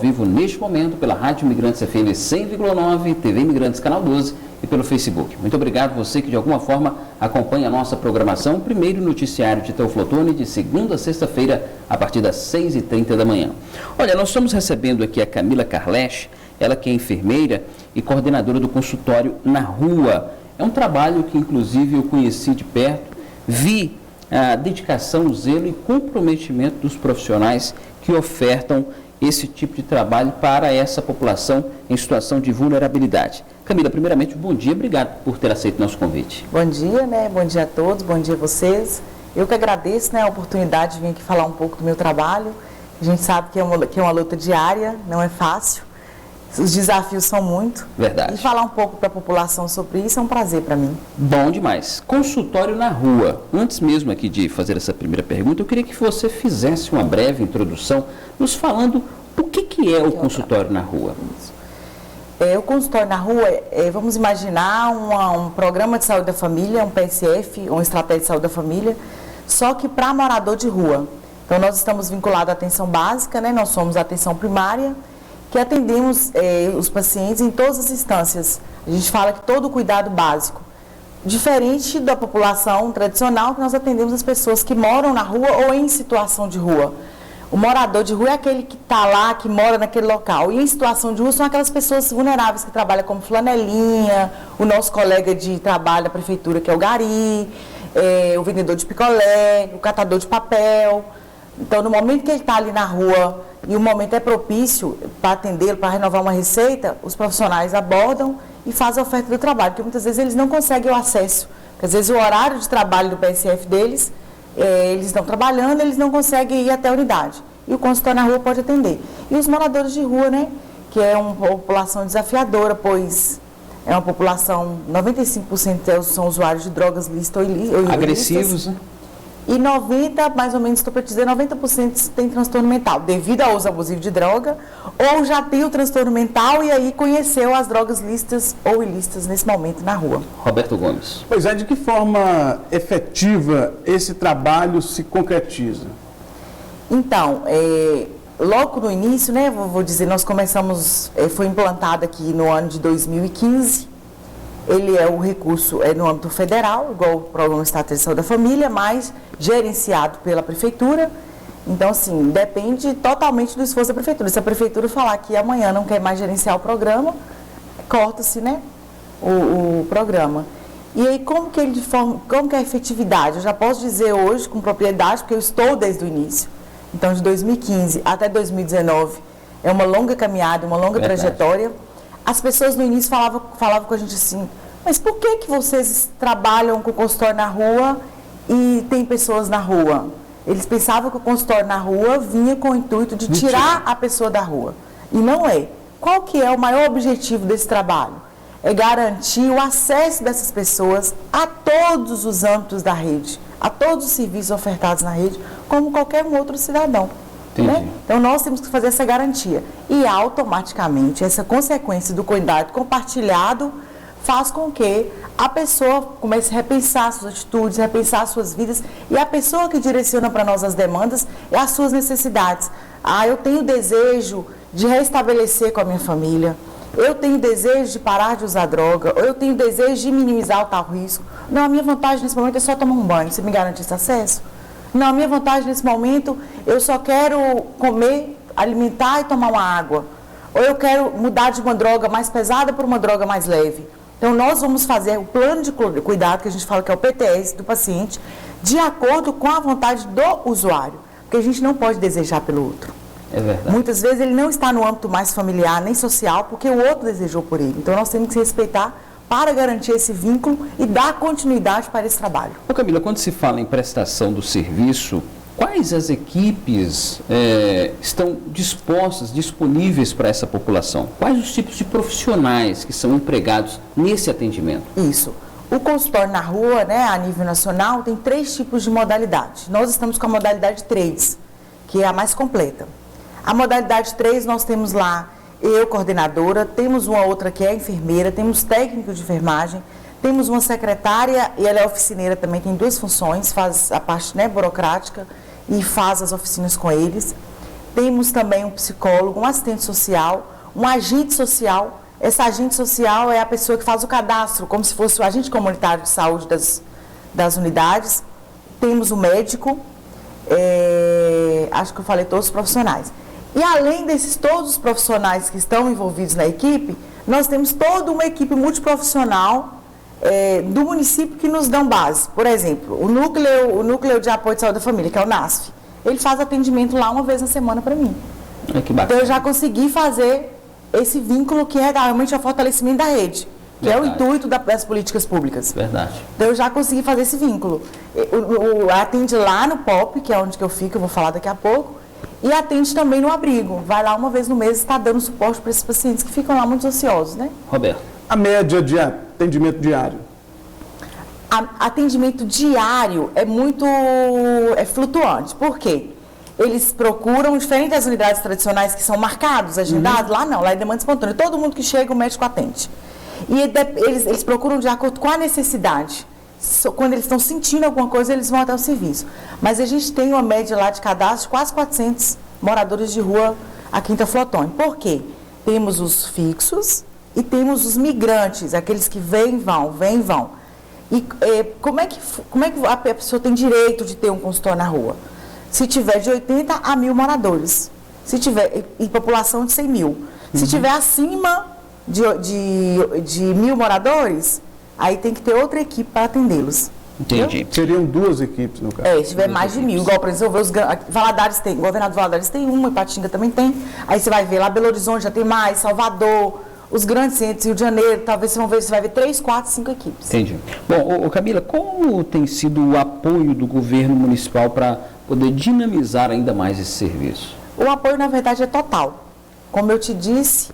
vivo neste momento pela Rádio Imigrantes FM 100,9, TV Imigrantes Canal 12 e pelo Facebook. Muito obrigado você que de alguma forma acompanha a nossa programação, o primeiro noticiário de Teoflotone de segunda a sexta-feira a partir das 6h30 da manhã. Olha, nós estamos recebendo aqui a Camila Carlesch, ela que é enfermeira e coordenadora do consultório Na Rua. É um trabalho que inclusive eu conheci de perto, vi a dedicação, o zelo e comprometimento dos profissionais que ofertam esse tipo de trabalho para essa população em situação de vulnerabilidade. Camila, primeiramente, bom dia, obrigado por ter aceito nosso convite. Bom dia, Bom dia a todos, bom dia a vocês. Eu que agradeço, a oportunidade de vir aqui falar um pouco do meu trabalho. A gente sabe que é uma luta diária, não é fácil. Os desafios são muito. Verdade. E falar um pouco para a população sobre isso é um prazer para mim. Bom demais. Consultório Na Rua. Antes mesmo aqui de fazer essa primeira pergunta, eu queria que você fizesse uma breve introdução, nos falando o que é o consultório Na Rua. O consultório Na Rua, vamos imaginar um programa de saúde da família, um PSF, uma estratégia de saúde da família, só que para morador de rua. Então, nós estamos vinculados à atenção básica, nós somos a atenção primária, que atendemos os pacientes em todas as instâncias. A gente fala que todo o cuidado básico, diferente da população tradicional, que nós atendemos as pessoas que moram na rua ou em situação de rua. O morador de rua é aquele que está lá, que mora naquele local. E em situação de rua são aquelas pessoas vulneráveis que trabalham como flanelinha, o nosso colega de trabalho da prefeitura, que é o gari, o vendedor de picolé, o catador de papel. Então, no momento que ele está ali na rua e o momento é propício para atendê-lo, para renovar uma receita, os profissionais abordam e fazem a oferta do trabalho, porque muitas vezes eles não conseguem o acesso. Porque às vezes o horário de trabalho do PSF deles, eles estão trabalhando, eles não conseguem ir até a unidade. E o consultório Na Rua pode atender. E os moradores de rua, que é uma população desafiadora, pois é uma população, 95% são usuários de drogas lícitas ou ilícitas. Agressivos, E 90%, mais ou menos, estou para dizer, 90% tem transtorno mental, devido ao uso abusivo de droga, ou já tem o transtorno mental e aí conheceu as drogas lícitas ou ilícitas nesse momento na rua. Roberto Gomes. Pois é, de que forma efetiva esse trabalho se concretiza? Então, logo no início, vou dizer, nós começamos, foi implantado aqui no ano de 2015, ele é um recurso no âmbito federal, igual o Programa Estatal de Saúde da Família, mas gerenciado pela Prefeitura. Então, assim, depende totalmente do esforço da Prefeitura. Se a Prefeitura falar que amanhã não quer mais gerenciar o programa, corta-se, o programa. E aí, como que é a efetividade? Eu já posso dizer hoje com propriedade, porque eu estou desde o início. Então, de 2015 até 2019, é uma longa caminhada, uma longa trajetória. As pessoas no início falavam com a gente assim, mas por que vocês trabalham com o consultório na rua e tem pessoas na rua? Eles pensavam que o consultório na rua vinha com o intuito de tirar a pessoa da rua. E não é. Qual que é o maior objetivo desse trabalho? É garantir o acesso dessas pessoas a todos os âmbitos da rede, a todos os serviços ofertados na rede, como qualquer um outro cidadão. Então, nós temos que fazer essa garantia. E, automaticamente, essa consequência do cuidado compartilhado faz com que a pessoa comece a repensar suas atitudes, repensar suas vidas. E a pessoa que direciona para nós as demandas é as suas necessidades. Eu tenho desejo de restabelecer com a minha família. Eu tenho desejo de parar de usar droga. Ou eu tenho desejo de minimizar o tal risco. Não, a minha vantagem nesse momento é só tomar um banho. Você me garante esse acesso? Não, a minha vantagem nesse momento, eu só quero comer, alimentar e tomar uma água. Ou eu quero mudar de uma droga mais pesada para uma droga mais leve. Então, nós vamos fazer o plano de cuidado, que a gente fala que é o PTS do paciente, de acordo com a vontade do usuário. Porque a gente não pode desejar pelo outro. É verdade. Muitas vezes ele não está no âmbito mais familiar, nem social, porque o outro desejou por ele. Então, nós temos que respeitar para garantir esse vínculo e dar continuidade para esse trabalho. Camila, quando se fala em prestação do serviço, quais as equipes estão disponíveis para essa população? Quais os tipos de profissionais que são empregados nesse atendimento? Isso. O consultório na rua, a nível nacional, tem 3 tipos de modalidade. Nós estamos com a modalidade 3, que é a mais completa. A modalidade 3, nós temos lá eu, coordenadora, temos uma outra que é enfermeira, temos técnico de enfermagem, temos uma secretária e ela é oficineira também, tem 2 funções, faz a parte burocrática e faz as oficinas com eles. Temos também um psicólogo, um assistente social, um agente social. Essa agente social é a pessoa que faz o cadastro, como se fosse o agente comunitário de saúde das unidades. Temos o médico, acho que eu falei todos os profissionais. E além desses todos os profissionais que estão envolvidos na equipe, nós temos toda uma equipe multiprofissional do município que nos dão base. Por exemplo, o núcleo de apoio de saúde da família, que é o NASF, ele faz atendimento lá uma vez na semana para mim. Que bacana. Então eu já consegui fazer esse vínculo que é realmente o fortalecimento da rede, que é o intuito das políticas públicas. Verdade. Então eu já consegui fazer esse vínculo. Atende lá no POP, que é onde que eu fico, eu vou falar daqui a pouco, e atende também no abrigo. Vai lá uma vez no mês e está dando suporte para esses pacientes que ficam lá muito ociosos, né? Roberto. A média de atendimento diário? Atendimento diário é muito flutuante. Por quê? Eles procuram, diferente das unidades tradicionais que são marcados, agendados, lá não, lá é demanda espontânea. Todo mundo que chega, o médico atende. E eles procuram de acordo com a necessidade. Quando eles estão sentindo alguma coisa, eles vão até o serviço. Mas a gente tem uma média lá de cadastro de quase 400 moradores de rua aqui em Teoflotone. Por quê? Temos os fixos e temos os migrantes, aqueles que vêm e vão. E como é que a pessoa tem direito de ter um consultório na rua? Se tiver de 80 a 1.000 moradores, se tiver em população de 100 mil. Se tiver acima de 1.000 moradores, aí tem que ter outra equipe para atendê-los. Entendi. Seriam 2 equipes, no caso. Se tiver mais de 1.000, igual, por exemplo, os Valadares tem, Governador Valadares tem uma, Ipatinga também tem. Aí você vai ver lá, Belo Horizonte já tem mais, Salvador, os grandes centros, Rio de Janeiro, talvez você vai ver 3, 4, 5 equipes. Entendi. Bom, Camila, como tem sido o apoio do governo municipal para poder dinamizar ainda mais esse serviço? O apoio, na verdade, é total. Como eu te disse,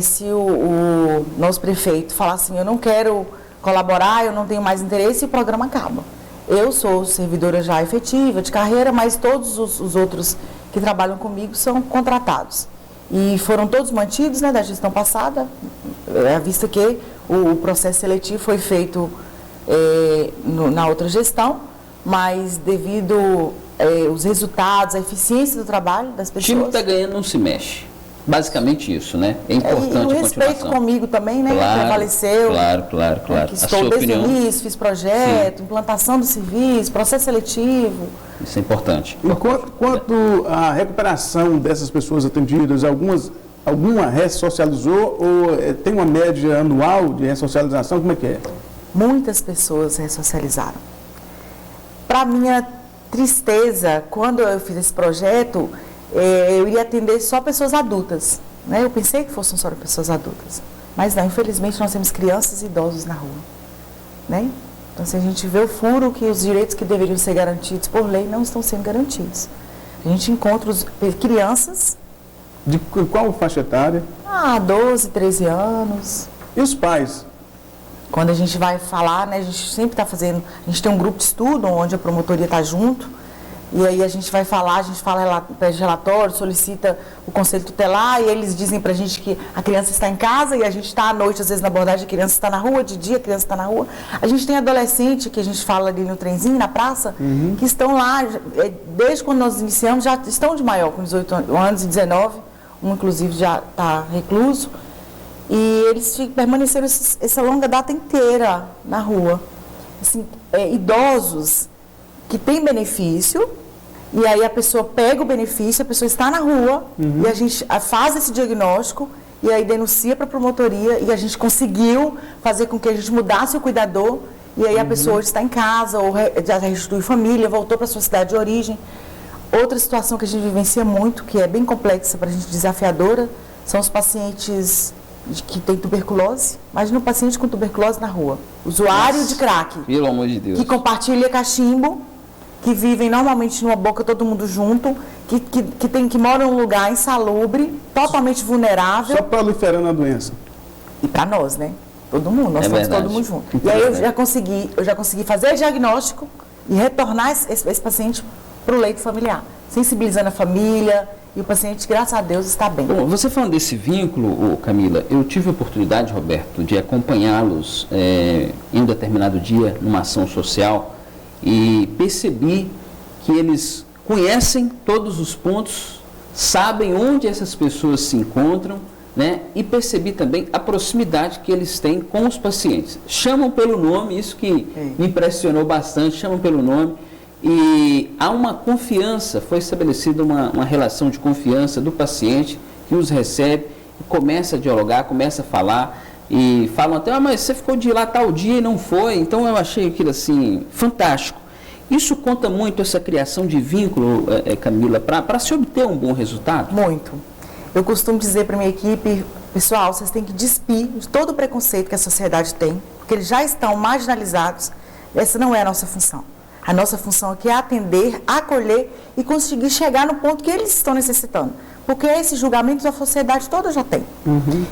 se o nosso prefeito falar assim, eu não quero colaborar, eu não tenho mais interesse, o programa acaba. Eu sou servidora já efetiva, de carreira, mas todos os outros que trabalham comigo são contratados. E foram todos mantidos, né, da gestão passada, à vista que o processo seletivo foi feito na outra gestão, mas devido os resultados, a eficiência do trabalho das pessoas... O time que está ganhando não se mexe. Basicamente isso, né? É importante e o respeito comigo também, né? Claro, prevaleceu. Claro. Que estou desde o início, fiz projeto, implantação do serviço, processo seletivo. Isso é importante. Quanto à recuperação dessas pessoas atendidas, alguma ressocializou ou tem uma média anual de ressocialização? Como é que é? Muitas pessoas ressocializaram. Para minha tristeza, quando eu fiz esse projeto, eu iria atender só pessoas adultas, né? Eu pensei que fossem só pessoas adultas, mas não, infelizmente nós temos crianças e idosos na rua, né? Então, se a gente vê o furo que os direitos que deveriam ser garantidos por lei não estão sendo garantidos. A gente encontra crianças... De qual faixa etária? 12, 13 anos. E os pais? Quando a gente vai falar, né, a gente sempre está fazendo... A gente tem um grupo de estudo onde a promotoria está junto. E aí a gente vai falar, a gente pede relatório, solicita o conselho tutelar e eles dizem pra gente que a criança está em casa e a gente está à noite, às vezes na abordagem, a criança está na rua, de dia a criança está na rua. A gente tem adolescente, que a gente fala ali no trenzinho, na praça, que estão lá, desde quando nós iniciamos, já estão de maior, com 18 anos e 19, um inclusive já está recluso. E eles permaneceram essa longa data inteira na rua. Assim, idosos que têm benefício, e aí a pessoa pega o benefício, a pessoa está na rua, e a gente faz esse diagnóstico, e aí denuncia para a promotoria, e a gente conseguiu fazer com que a gente mudasse o cuidador, e aí a pessoa hoje está em casa, ou já restituiu família, voltou para a sua cidade de origem. Outra situação que a gente vivencia muito, que é bem complexa para a gente, desafiadora, são os pacientes que têm tuberculose. Imagina um paciente com tuberculose na rua, usuário de crack, pelo amor de Deus, que compartilha cachimbo, que vivem normalmente numa boca todo mundo junto, que moram em um lugar insalubre, totalmente vulnerável. Só proliferando a doença. E para nós, né? Todo mundo, nós estamos todo mundo junto. E aí eu já consegui fazer o diagnóstico e retornar esse paciente para o leito familiar, sensibilizando a família, e o paciente, graças a Deus, está bem. Bom, você falando desse vínculo, Camila, eu tive a oportunidade, Roberto, de acompanhá-los em um determinado dia numa ação social e percebi que eles conhecem todos os pontos, sabem onde essas pessoas se encontram, né? E percebi também a proximidade que eles têm com os pacientes. Chamam pelo nome, isso que me impressionou bastante, chamam pelo nome. E há uma confiança, foi estabelecida uma relação de confiança do paciente que os recebe, e começa a dialogar, começa a falar, e falam até, mas você ficou de ir lá tal dia e não foi, então eu achei aquilo assim, fantástico. Isso conta muito, essa criação de vínculo, Camila, para se obter um bom resultado? Muito. Eu costumo dizer para minha equipe, pessoal, vocês têm que despir de todo o preconceito que a sociedade tem, porque eles já estão marginalizados, essa não é a nossa função. A nossa função aqui é atender, acolher e conseguir chegar no ponto que eles estão necessitando. Porque esses julgamentos a sociedade toda já tem.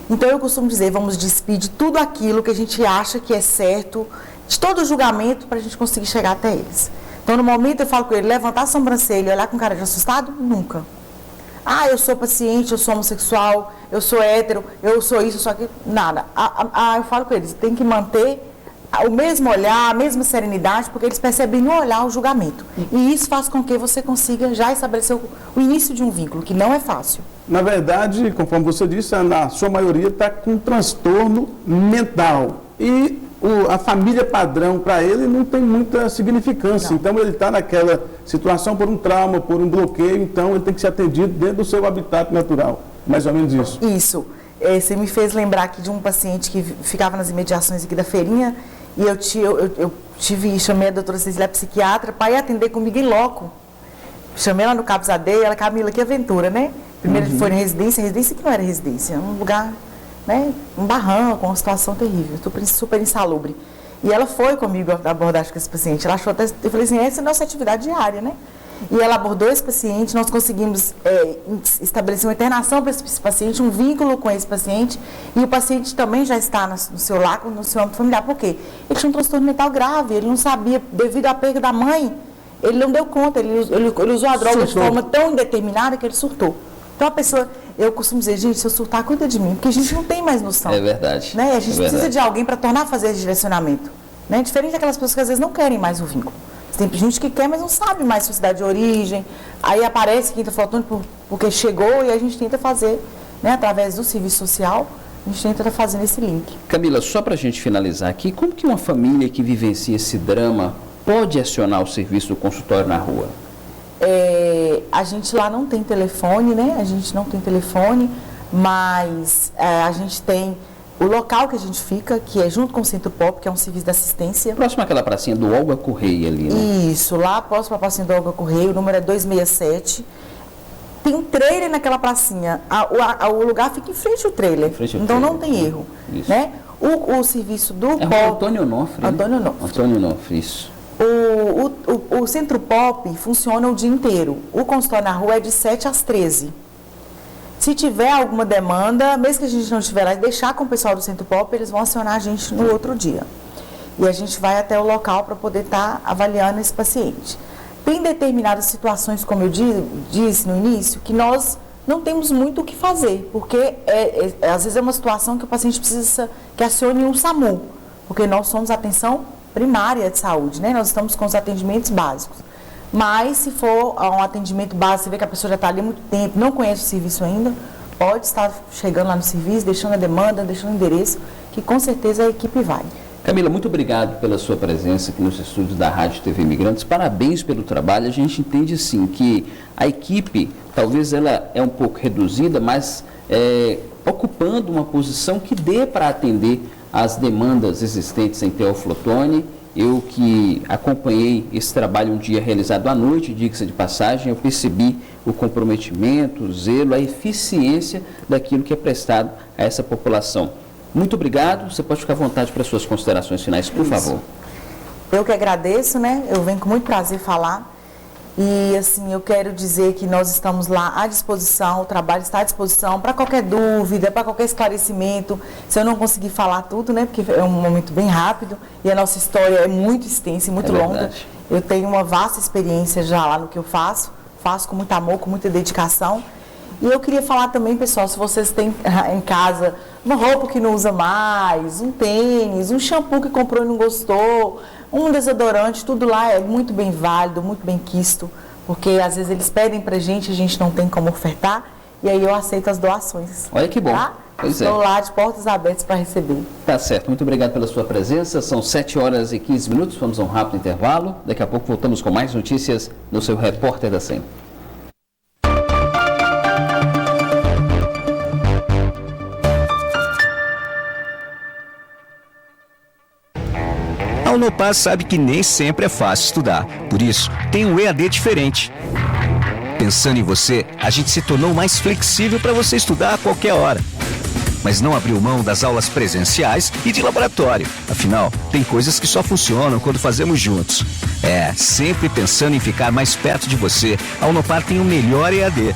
Então eu costumo dizer, vamos despir de tudo aquilo que a gente acha que é certo, de todo o julgamento para a gente conseguir chegar até eles. Então no momento eu falo com ele, levantar a sobrancelha e olhar com cara de assustado, nunca. Ah, eu sou paciente, eu sou homossexual, eu sou hétero, eu sou isso, eu sou aquilo, nada. Eu falo com eles, tem que manter o mesmo olhar, a mesma serenidade, porque eles percebem no olhar o julgamento. E isso faz com que você consiga já estabelecer o início de um vínculo, que não é fácil. Na verdade, conforme você disse, a sua maioria está com transtorno mental. E a família padrão para ele não tem muita significância. Não. Então ele está naquela situação por um trauma, por um bloqueio, então ele tem que ser atendido dentro do seu habitat natural. Mais ou menos isso. Isso. Você me fez lembrar aqui de um paciente que ficava nas imediações aqui da feirinha, e eu chamei a doutora Cecília, psiquiatra, para ir atender comigo em loco. Chamei ela no Cabo Zadeia, ela, Camila, que aventura, né? Primeiro foi na residência que não era residência, um lugar, né? Um barranco, uma situação terrível, super insalubre. E ela foi comigo a abordagem com esse paciente. Ela achou até, eu falei assim, essa é a nossa atividade diária, né? E ela abordou esse paciente, nós conseguimos estabelecer uma internação para esse paciente, um vínculo com esse paciente, e o paciente também já está no seu lar, no seu âmbito familiar. Por quê? Ele tinha um transtorno mental grave, ele não sabia, devido à perda da mãe, ele não deu conta, ele usou a droga de forma tão indeterminada que ele surtou. Então a pessoa, eu costumo dizer, gente, se eu surtar, cuida de mim, porque a gente não tem mais noção. É verdade. Né? A gente precisa de alguém para tornar a fazer esse direcionamento. Né? Diferente daquelas pessoas que às vezes não querem mais o vínculo. Tem gente que quer, mas não sabe mais sua cidade de origem. Aí aparece quem está faltando porque chegou, e a gente tenta fazer, né, através do serviço social, a gente tenta fazer esse link. Camila, só para a gente finalizar aqui, como que uma família que vivencia esse drama pode acionar o serviço do consultório na rua? A gente lá não tem telefone, né? A gente não tem telefone, mas a gente tem o local que a gente fica, que é junto com o Centro Pop, que é um serviço de assistência. Próximo àquela pracinha do Olga Correia ali, né? Isso, lá próximo à pracinha do Olga Correia, o número é 267. Tem um trailer naquela pracinha. O lugar fica em frente ao trailer. Então não tem erro. Isso. Né? O serviço do Pop. Antônio Onofre. Antônio Onofre. Antônio Onofre, isso. O Centro Pop funciona o dia inteiro. O consultório na rua é de 7 às 13. Se tiver alguma demanda, mesmo que a gente não estiver lá, deixar com o pessoal do Centro Pop, eles vão acionar a gente no outro dia. E a gente vai até o local para poder estar avaliando esse paciente. Tem determinadas situações, como eu disse no início, que nós não temos muito o que fazer, porque às vezes é uma situação que o paciente precisa que acione um SAMU, porque nós somos atenção primária de saúde, né? Nós estamos com os atendimentos básicos. Mas, se for um atendimento básico, você vê que a pessoa já está ali há muito tempo, não conhece o serviço ainda, pode estar chegando lá no serviço, deixando a demanda, deixando o endereço, que com certeza a equipe vai. Camila, muito obrigado pela sua presença aqui nos estúdios da Rádio TV Imigrantes. Parabéns pelo trabalho. A gente entende, sim, que a equipe, talvez ela é um pouco reduzida, mas ocupando uma posição que dê para atender as demandas existentes em Teófilo Otoni. Eu que acompanhei esse trabalho um dia realizado à noite, diga-se de passagem, eu percebi o comprometimento, o zelo, a eficiência daquilo que é prestado a essa população. Muito obrigado, você pode ficar à vontade para suas considerações finais, por favor. Eu que agradeço, né? Eu venho com muito prazer falar. E, assim, eu quero dizer que nós estamos lá à disposição, o trabalho está à disposição para qualquer dúvida, para qualquer esclarecimento. Se eu não conseguir falar tudo, né, porque é um momento bem rápido e a nossa história é muito extensa e muito longa. Eu tenho uma vasta experiência já lá no que eu faço com muito amor, com muita dedicação. E eu queria falar também, pessoal, se vocês têm em casa uma roupa que não usa mais, um tênis, um shampoo que comprou e não gostou, um desodorante, tudo lá é muito bem válido, muito bem quisto. porque às vezes eles pedem pra gente, a gente não tem como ofertar, e aí eu aceito as doações. Olha que bom. Tá? Pois é. Estou lá de portas abertas para receber. Tá certo, muito obrigado pela sua presença. São 7h15, vamos a um rápido intervalo. Daqui a pouco voltamos com mais notícias no seu Repórter da 100. A Unopar sabe que nem sempre é fácil estudar, por isso tem um EAD diferente. Pensando em você, a gente se tornou mais flexível para você estudar a qualquer hora. Mas não abriu mão das aulas presenciais e de laboratório. Afinal, tem coisas que só funcionam quando fazemos juntos. Sempre pensando em ficar mais perto de você, a Unopar tem o melhor EAD.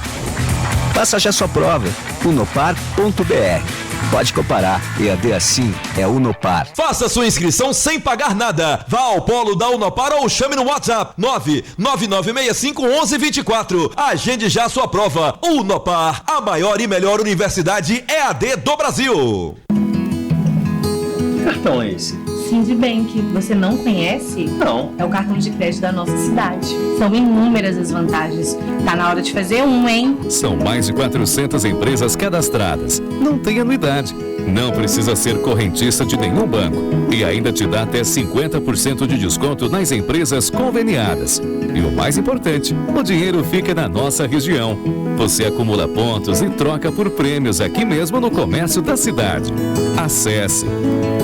Faça já sua prova, unopar.br. Pode comparar, EAD assim é Unopar. Faça sua inscrição sem pagar nada. Vá ao polo da Unopar ou chame no WhatsApp 999651124. Agende já sua prova. Unopar, a maior e melhor universidade EAD do Brasil. Que cartão é esse? Sindbank, você não conhece? Não. É o cartão de crédito da nossa cidade. São inúmeras as vantagens. Tá na hora de fazer um, hein? São mais de 400 empresas cadastradas. Não tem anuidade. Não precisa ser correntista de nenhum banco. E ainda te dá até 50% de desconto nas empresas conveniadas. E o mais importante, o dinheiro fica na nossa região. Você acumula pontos e troca por prêmios aqui mesmo no comércio da cidade. Acesse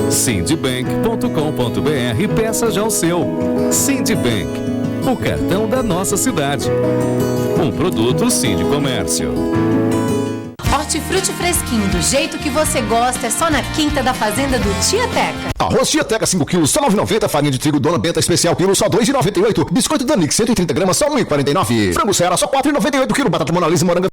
sindbank.com.br e peça já o seu. Sindbank, o cartão da nossa cidade. Um produto Sindicomércio. Hortifruti fresquinho, do jeito que você gosta, é só na Quinta da Fazenda do Tia Teca. Arroz Tia Teca 5 kg, só R$ 9,90. Farinha de trigo Dona Benta especial quilo, só R$ 2,98. Biscoito Danix 130 gramas, só R$ 1,49. Frango Ceará, só R$ 4,98 quilo. Batata Mona Lisa moranga